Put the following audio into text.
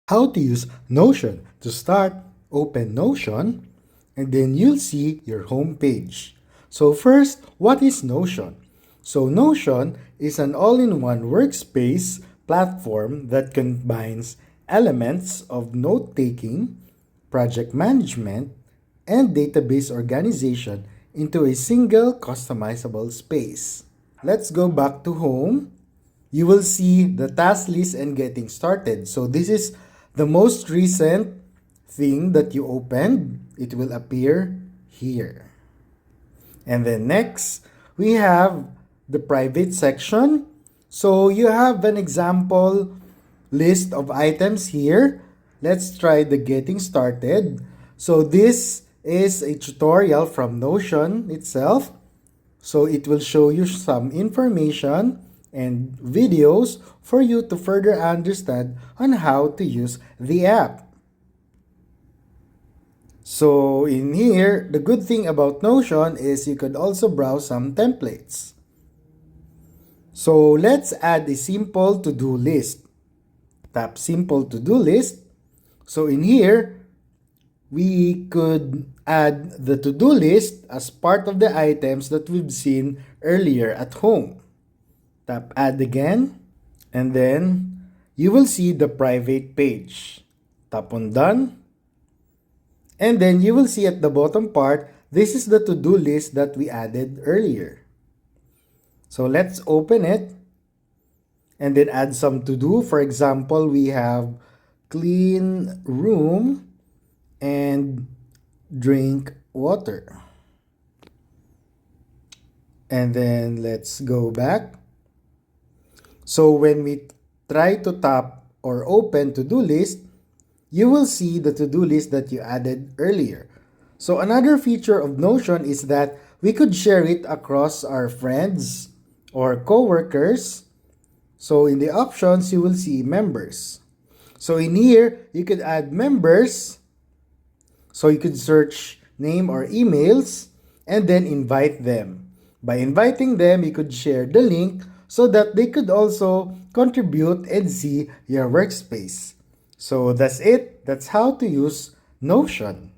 how to use Notion. To start, open Notion and then you'll see your home page. So first, what is Notion? So Notion is an all-in-one workspace platform that combines elements of note-taking, project management, and database organization into a single customizable space. Let's go back to home. You will see the task list and getting started. So this is the most recent thing that you opened. It will appear here. And then next, we have the private section. So you have an example list of items here. Let's try the getting started. So this is a tutorial from Notion itself. So it will show you some information and videos for you to further understand on how to use the app. So in here, the good thing about Notion is you could also browse some templates. So let's add a simple to-do list. Tap simple to-do list. So in here, we could add the to-do list as part of the items that we've seen earlier at home. Tap add again, and then you will see the private page. Tap on done, and then you will see at the bottom part, this is the to-do list that we added earlier. So let's open it and then add some to-do. For example, we have clean room and drink water. And then let's go back. So when we try to tap or open to-do list, you will see the to-do list that you added earlier. So another feature of Notion is that we could share it across our friends or coworkers. So in the options, you will see members. So in here, you could add members. So you could search name or emails and then invite them. By inviting them, you could share the link so that they could also contribute and see your workspace. So that's it. That's how to use Notion.